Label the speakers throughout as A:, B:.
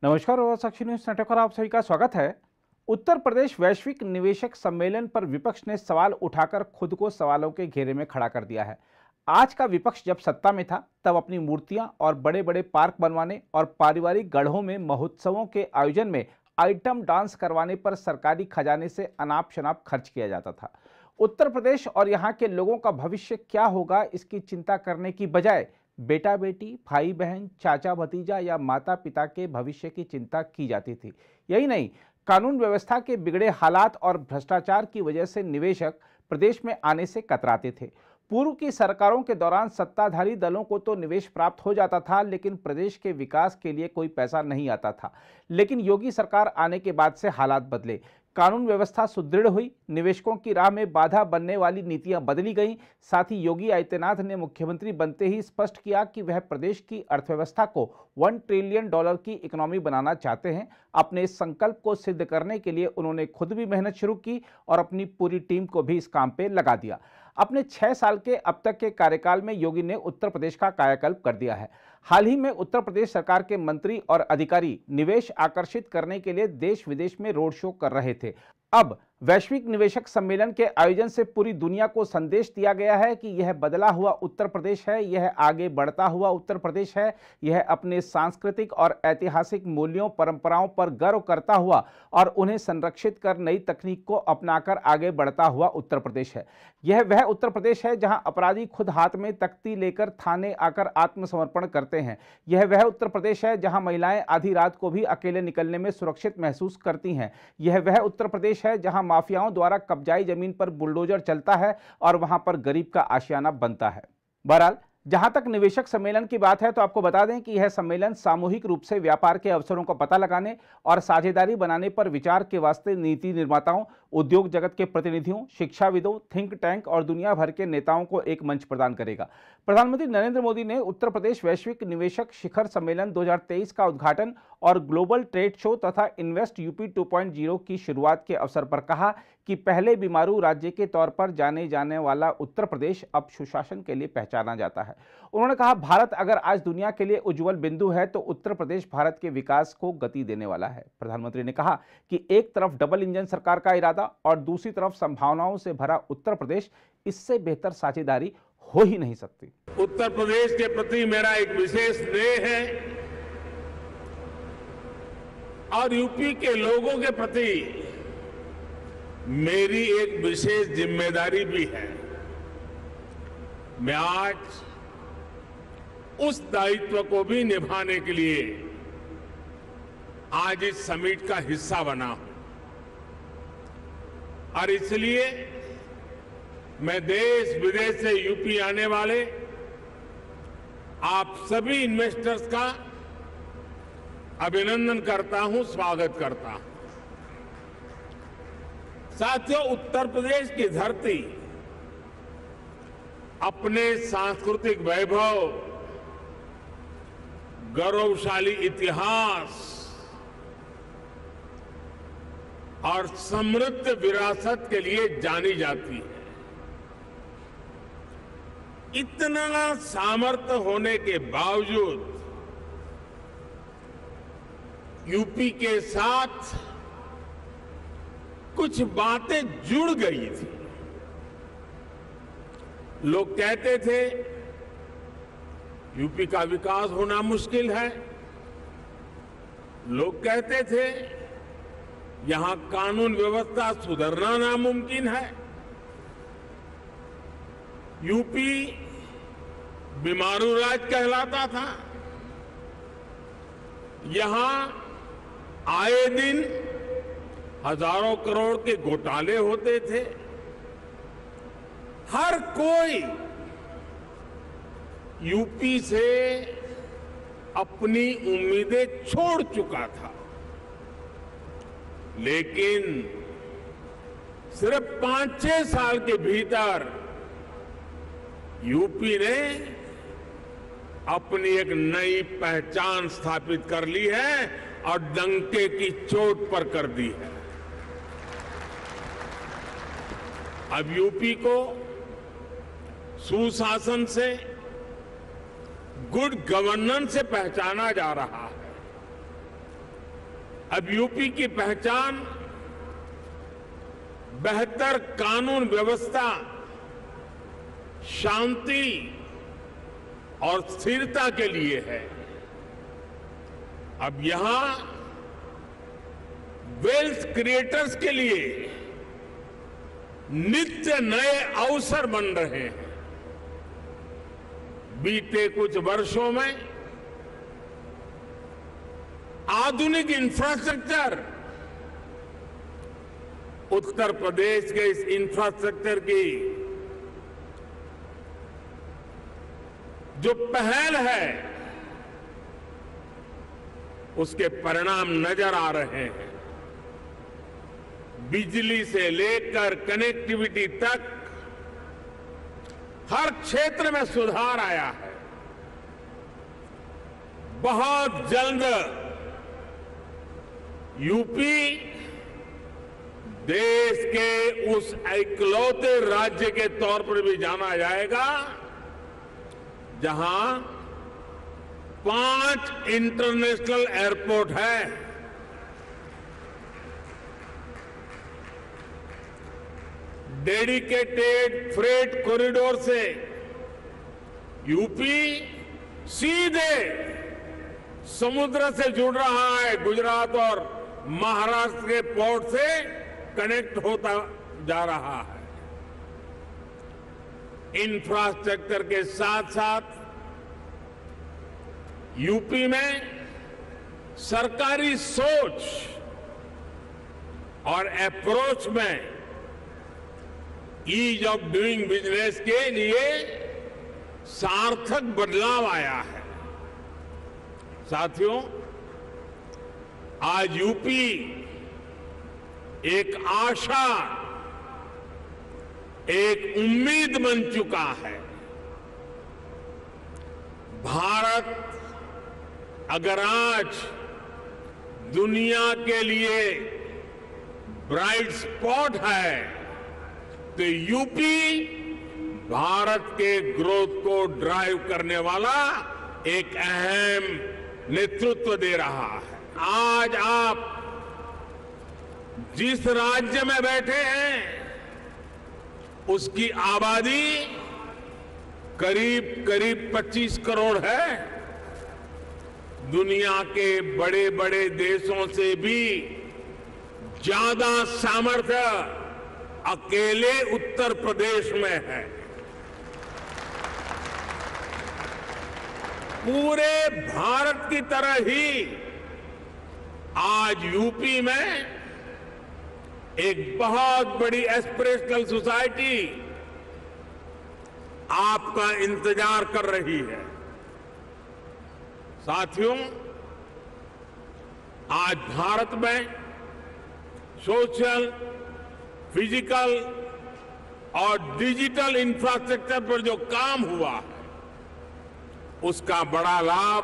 A: नमस्कार और साक्षी news network पर आप सभी का स्वागत है। उत्तर प्रदेश वैश्विक निवेशक सम्मेलन पर विपक्ष ने सवाल उठाकर खुद को सवालों के घेरे में खड़ा कर दिया है। आज का विपक्ष जब सत्ता में था तब अपनी मूर्तियां और बड़े बड़े पार्क बनवाने और पारिवारिक गढ़ों में महोत्सवों के आयोजन में आइटम डांस करवाने पर सरकारी खजाने से अनाप शनाप खर्च किया जाता था। उत्तर प्रदेश और यहाँ के लोगों का भविष्य क्या होगा इसकी चिंता करने की बजाय बेटा बेटी, भाई बहन, चाचा भतीजा या माता पिता के भविष्य की चिंता की जाती थी। यही नहीं, कानून व्यवस्था के बिगड़े हालात और भ्रष्टाचार की वजह से निवेशक प्रदेश में आने से कतराते थे। पूर्व की सरकारों के दौरान सत्ताधारी दलों को तो निवेश प्राप्त हो जाता था, लेकिन प्रदेश के विकास के लिए कोई पैसा नहीं आता था। लेकिन योगी सरकार आने के बाद से हालात बदले, कानून व्यवस्था सुदृढ़ हुई, निवेशकों की राह में बाधा बनने वाली नीतियां बदली गईं। साथ ही योगी आदित्यनाथ ने मुख्यमंत्री बनते ही स्पष्ट किया कि वह प्रदेश की अर्थव्यवस्था को $1 ट्रिलियन की इकोनॉमी बनाना चाहते हैं। अपने इस संकल्प को सिद्ध करने के लिए उन्होंने खुद भी मेहनत शुरू की और अपनी पूरी टीम को भी इस काम पे लगा दिया। अपने 6 साल के अब तक के कार्यकाल में योगी ने उत्तर प्रदेश का कायाकल्प कर दिया है। हाल ही में उत्तर प्रदेश सरकार के मंत्री और अधिकारी निवेश आकर्षित करने के लिए देश विदेश में रोड शो कर रहे थे। अब वैश्विक निवेशक सम्मेलन के आयोजन से पूरी दुनिया को संदेश दिया गया है कि यह बदला हुआ उत्तर प्रदेश है, यह आगे बढ़ता हुआ उत्तर प्रदेश है, यह अपने सांस्कृतिक और ऐतिहासिक मूल्यों परंपराओं पर गर्व करता हुआ और उन्हें संरक्षित कर नई तकनीक को अपनाकर आगे बढ़ता हुआ उत्तर प्रदेश है। यह वह उत्तर प्रदेश है जहां अपराधी खुद हाथ में तख्ती लेकर थाने आकर आत्मसमर्पण करते हैं। यह वह उत्तर प्रदेश है जहां महिलाएं आधी रात को भी अकेले निकलने में सुरक्षित महसूस करती हैं। यह वह उत्तर प्रदेश है जहां माफियाओं द्वारा कब्जाई जमीन पर बुलडोजर चलता है और वहां पर गरीब का आशियाना बनता है। बहरहाल, जहां तक निवेशक सम्मेलन की बात है तो आपको बता दें कि यह सम्मेलन सामूहिक रूप से व्यापार के अवसरों का पता लगाने और साझेदारी बनाने पर विचार के वास्ते नीति निर्माताओं, उद्योग जगत के प्रतिनिधियों, शिक्षाविदों, थिंक टैंक और दुनिया भर के नेताओं को एक मंच प्रदान करेगा। प्रधानमंत्री नरेंद्र मोदी ने उत्तर प्रदेश वैश्विक निवेशक शिखर सम्मेलन 2023 का उद्घाटन और ग्लोबल ट्रेड शो तथा इन्वेस्ट यूपी 2.0 की शुरुआत के अवसर पर कहा कि पहले बीमारू राज्य के तौर पर जाने जाने वाला उत्तर प्रदेश अब सुशासन के लिए पहचाना जाता है। उन्होंने कहा, भारत अगर आज दुनिया के लिए उज्जवल बिंदु है तो उत्तर प्रदेश भारत के विकास को गति देने वाला है। प्रधानमंत्री ने कहा कि एक तरफ डबल इंजन सरकार का इरादा और दूसरी तरफ संभावनाओं से भरा उत्तर प्रदेश, इससे बेहतर साझेदारी हो ही नहीं सकती।
B: उत्तर प्रदेश के प्रति मेरा एक विशेष स्नेह है और यूपी के लोगों के प्रति मेरी एक विशेष जिम्मेदारी भी है। मैं आज उस दायित्व को भी निभाने के लिए आज इस समिट का हिस्सा बना हूं और इसलिए मैं देश विदेश से यूपी आने वाले आप सभी इन्वेस्टर्स का अभिनंदन करता हूं, स्वागत करता हूं। साथियों, उत्तर प्रदेश की धरती अपने सांस्कृतिक वैभव, गौरवशाली इतिहास और समृद्ध विरासत के लिए जानी जाती है। इतना सामर्थ्य होने के बावजूद यूपी के साथ कुछ बातें जुड़ गई थी। लोग कहते थे यूपी का विकास होना मुश्किल है, लोग कहते थे यहां कानून व्यवस्था सुधरना नामुमकिन है, यूपी बीमारू राज्य कहलाता था, यहां आए दिन हजारों करोड़ के घोटाले होते थे। हर कोई यूपी से अपनी उम्मीदें छोड़ चुका था, लेकिन सिर्फ 5-6 साल के भीतर यूपी ने अपनी एक नई पहचान स्थापित कर ली है और डंके की चोट पर कर दी है। अब यूपी को सुशासन से, गुड गवर्नेंस से पहचाना जा रहा है। अब यूपी की पहचान बेहतर कानून व्यवस्था, शांति और स्थिरता के लिए है। अब यहां वेल्थ क्रिएटर्स के लिए नित्य नए अवसर बन रहे हैं। बीते कुछ वर्षों में आधुनिक इंफ्रास्ट्रक्चर, उत्तर प्रदेश के इस इंफ्रास्ट्रक्चर की जो पहल है उसके परिणाम नजर आ रहे हैं। बिजली से लेकर कनेक्टिविटी तक हर क्षेत्र में सुधार आया है। बहुत जल्द यूपी देश के उस इकलौते राज्य के तौर पर भी जाना जाएगा जहां 5 इंटरनेशनल एयरपोर्ट है। डेडिकेटेड फ्रेट कॉरिडोर से यूपी सीधे समुद्र से जुड़ रहा है। गुजरात और महाराष्ट्र के पोर्ट से कनेक्ट होता जा रहा है। इंफ्रास्ट्रक्चर के साथ साथ यूपी में सरकारी सोच और अप्रोच में ईज ऑफ डूइंग बिजनेस के लिए सार्थक बदलाव आया है। साथियों, आज यूपी एक आशा, एक उम्मीद बन चुका है। भारत अगर आज दुनिया के लिए ब्राइट स्पॉट है तो यूपी भारत के ग्रोथ को ड्राइव करने वाला एक अहम नेतृत्व दे रहा है। आज आप जिस राज्य में बैठे हैं उसकी आबादी करीब करीब 25 करोड़ है। दुनिया के बड़े बड़े देशों से भी ज्यादा सामर्थ्य अकेले उत्तर प्रदेश में है। पूरे भारत की तरह ही आज यूपी में एक बहुत बड़ी एस्पिरेशनल सोसाइटी आपका इंतजार कर रही है। साथियों, आज भारत में सोशल, फिजिकल और डिजिटल इंफ्रास्ट्रक्चर पर जो काम हुआ है उसका बड़ा लाभ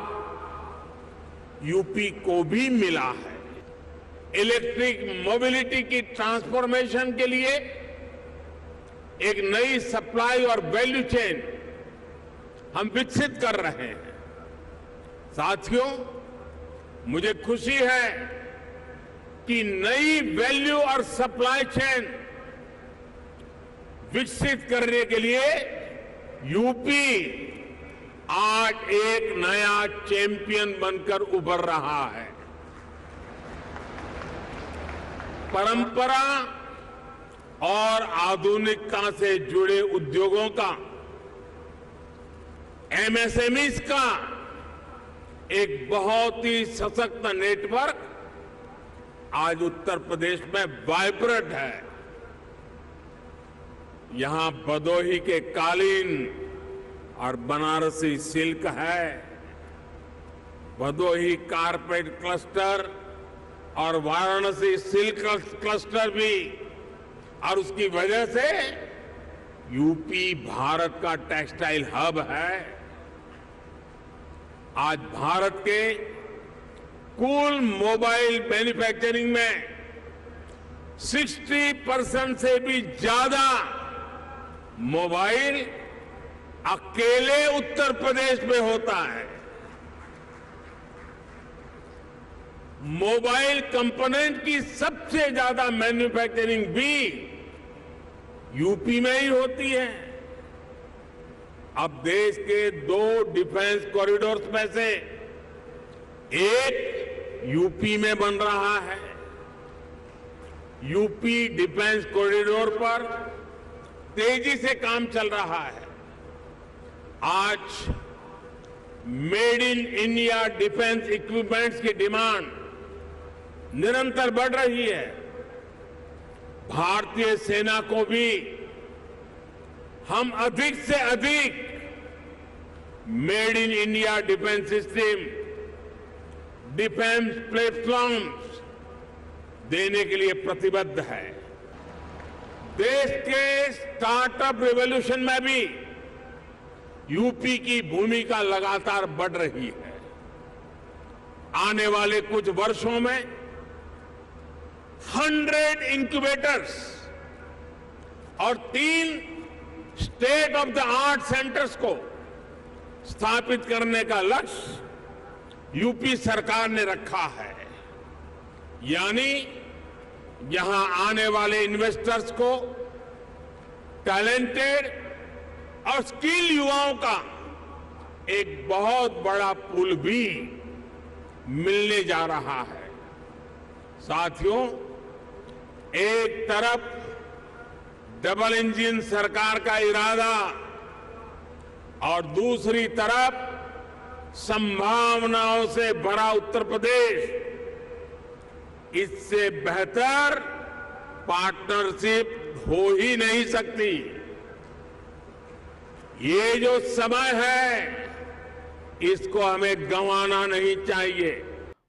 B: यूपी को भी मिला है। इलेक्ट्रिक मोबिलिटी की ट्रांसफॉर्मेशन के लिए एक नई सप्लाई और वैल्यू चेन हम विकसित कर रहे हैं। साथियों, मुझे खुशी है कि नई वैल्यू और सप्लाई चेन विकसित करने के लिए यूपी आज एक नया चैंपियन बनकर उभर रहा है। परंपरा और आधुनिकता से जुड़े उद्योगों का, एमएसएमईज का एक बहुत ही सशक्त नेटवर्क आज उत्तर प्रदेश में वाइब्रेंट है। यहां भदोही के कालीन और बनारसी सिल्क है, भदोही कारपेट क्लस्टर और वाराणसी सिल्क क्लस्टर भी, और उसकी वजह से यूपी भारत का टेक्सटाइल हब है। आज भारत के कुल मोबाइल मैन्युफैक्चरिंग में 60% से भी ज्यादा मोबाइल अकेले उत्तर प्रदेश में होता है। मोबाइल कंपोनेंट की सबसे ज्यादा मैन्युफैक्चरिंग भी यूपी में ही होती है। अब देश के 2 डिफेंस कॉरिडोर्स में से एक यूपी में बन रहा है। यूपी डिफेंस कॉरिडोर पर तेजी से काम चल रहा है। आज made in India defence equipments की डिमांड निरंतर बढ़ रही है। भारतीय सेना को भी हम अधिक से अधिक made in India defence system, defence platforms देने के लिए प्रतिबद्ध है। देश के स्टार्टअप रिवॉल्यूशन में भी यूपी की भूमिका लगातार बढ़ रही है। आने वाले कुछ वर्षों में 100 इंक्यूबेटर्स और 3 state of the art centres को स्थापित करने का लक्ष्य यूपी सरकार ने रखा है। यानी यहां आने वाले इन्वेस्टर्स को टैलेंटेड और स्किल युवाओं का एक बहुत बड़ा पूल भी मिलने जा रहा है। साथियों, एक तरफ डबल इंजन सरकार का इरादा और दूसरी तरफ संभावनाओं से भरा उत्तर प्रदेश, इससे बेहतर पार्टनरशिप हो ही नहीं सकती। ये जो समय है इसको हमें गंवाना नहीं चाहिए।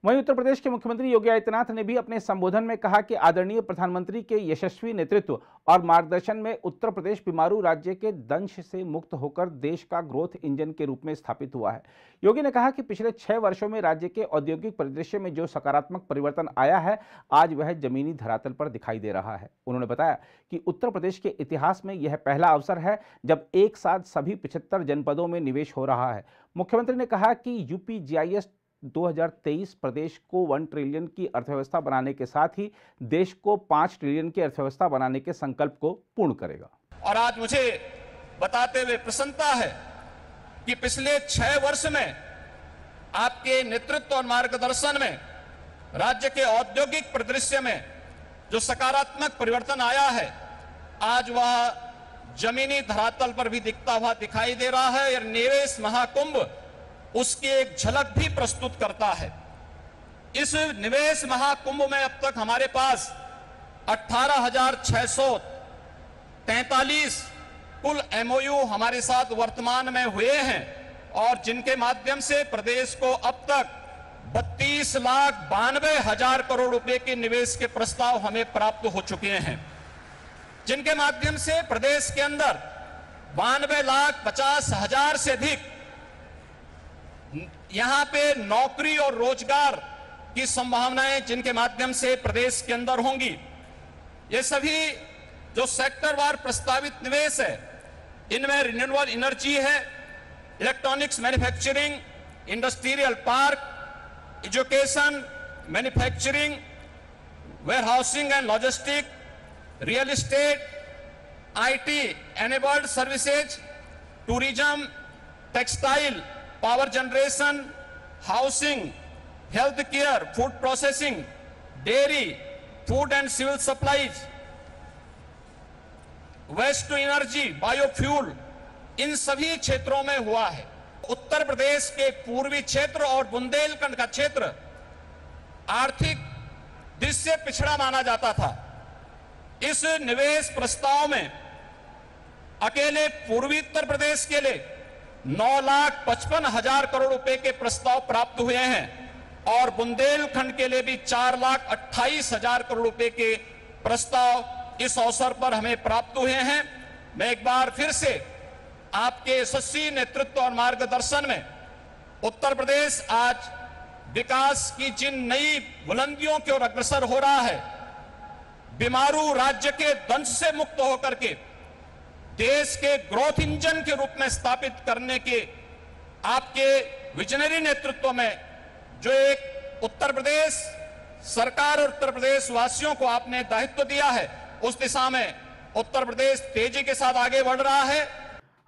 A: वहीं उत्तर प्रदेश के मुख्यमंत्री योगी आदित्यनाथ ने भी अपने संबोधन में कहा कि आदरणीय प्रधानमंत्री के यशस्वी नेतृत्व और मार्गदर्शन में उत्तर प्रदेश बीमारू राज्य के दंश से मुक्त होकर देश का ग्रोथ इंजन के रूप में स्थापित हुआ है। योगी ने कहा कि पिछले 6 वर्षों में राज्य के औद्योगिक परिदृश्य में जो सकारात्मक परिवर्तन आया है, आज वह जमीनी धरातल पर दिखाई दे रहा है। उन्होंने बताया कि उत्तर प्रदेश के इतिहास में यह पहला अवसर है जब एक साथ सभी 75 जनपदों में निवेश हो रहा है। मुख्यमंत्री ने कहा कि यूपी जीआईएस 2023 प्रदेश को 1 ट्रिलियन की अर्थव्यवस्था बनाने के साथ ही देश को 5 ट्रिलियन की अर्थव्यवस्था बनाने के संकल्प को पूर्ण करेगा।
C: और आज मुझे बताते हुए प्रसन्नता है कि पिछले 6 वर्ष में आपके नेतृत्व और मार्गदर्शन में राज्य के औद्योगिक परिदृश्य में जो सकारात्मक परिवर्तन आया है, आज वह जमीनी धरातल पर भी दिखता हुआ दिखाई दे रहा है। और निवेश महाकुंभ उसकी एक झलक भी प्रस्तुत करता है। इस निवेश महाकुंभ में अब तक हमारे पास 18,643 कुल एमओयू हमारे साथ वर्तमान में हुए हैं और जिनके माध्यम से प्रदेश को अब तक 32,92,000 करोड़ रुपए के निवेश के प्रस्ताव हमें प्राप्त हो चुके हैं, जिनके माध्यम से प्रदेश के अंदर 92,50,000 से अधिक यहां पे नौकरी और रोजगार की संभावनाएं जिनके माध्यम से प्रदेश के अंदर होंगी। ये सभी जो सेक्टरवार प्रस्तावित निवेश है, इनमें रिन्यूएबल एनर्जी है, electronics manufacturing, industrial park, education, manufacturing, warehousing and logistic, real estate, IT enabled services, tourism, textile, power generation, housing, health care, food processing, dairy, food and civil supplies, waste to energy, biofuel, इन सभी क्षेत्रों में हुआ है। उत्तर प्रदेश के पूर्वी क्षेत्र और बुंदेलखंड का क्षेत्र आर्थिक दृष्टि से पिछड़ा माना जाता था। इस निवेश प्रस्ताव में अकेले पूर्वी उत्तर प्रदेश के लिए 9,55,000 करोड़ रुपए के प्रस्ताव प्राप्त हुए हैं और बुंदेलखंड के लिए भी 4,28,000 करोड़ रुपए के प्रस्ताव इस अवसर पर हमें प्राप्त हुए हैं। मैं एक बार फिर से आपके यशस्वी नेतृत्व और मार्गदर्शन में उत्तर प्रदेश आज विकास की जिन नई बुलंदियों की ओर अग्रसर हो रहा है, बीमारू राज्य के दंश से मुक्त होकर के देश के ग्रोथ इंजन के रूप में स्थापित करने के आपके विजनरी नेतृत्व में जो एक उत्तर प्रदेश सरकार और उत्तर प्रदेश वासियों को आपने दायित्व दिया है, उस दिशा में उत्तर प्रदेश तेजी के साथ आगे बढ़ रहा है।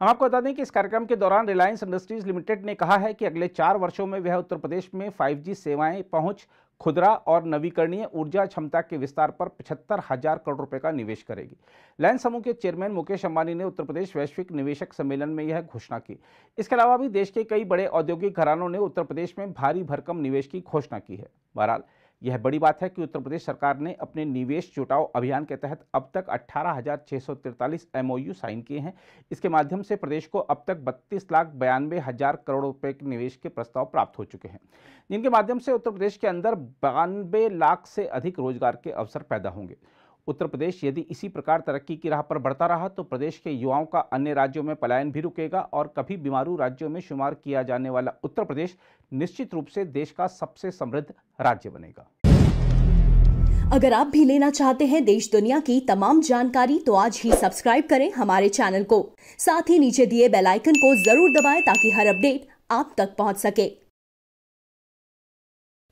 A: हम आपको बता दें कि इस कार्यक्रम के दौरान रिलायंस इंडस्ट्रीज लिमिटेड ने कहा है कि अगले 4 वर्षों में वह उत्तर प्रदेश में 5G सेवाएं पहुंच, खुदरा और नवीकरणीय ऊर्जा क्षमता के विस्तार पर 75,000 करोड़ रुपए का निवेश करेगी। रिलायंस समूह के चेयरमैन मुकेश अंबानी ने उत्तर प्रदेश वैश्विक निवेशक सम्मेलन में यह घोषणा की। इसके अलावा भी देश के कई बड़े औद्योगिक घरानों ने उत्तर प्रदेश में भारी भरकम निवेश की घोषणा की है। बहरहाल यह बड़ी बात है कि उत्तर प्रदेश सरकार ने अपने निवेश जुटाओ अभियान के तहत अब तक 18,643 MOU साइन किए हैं। इसके माध्यम से प्रदेश को अब तक 32,92,000 करोड़ रुपए के निवेश के प्रस्ताव प्राप्त हो चुके हैं, जिनके माध्यम से उत्तर प्रदेश के अंदर 92 लाख से अधिक रोजगार के अवसर पैदा होंगे। उत्तर प्रदेश यदि इसी प्रकार तरक्की की राह पर बढ़ता रहा तो प्रदेश के युवाओं का अन्य राज्यों में पलायन भी रुकेगा और कभी बीमारू राज्यों में शुमार किया जाने वाला उत्तर प्रदेश निश्चित रूप से देश का सबसे समृद्ध राज्य बनेगा।
D: अगर आप भी लेना चाहते हैं देश दुनिया की तमाम जानकारी तो आज ही सब्सक्राइब करें हमारे चैनल को। साथ ही नीचे दिए बेल आइकन को जरूर दबाएं ताकि हर अपडेट आप तक पहुंच सके।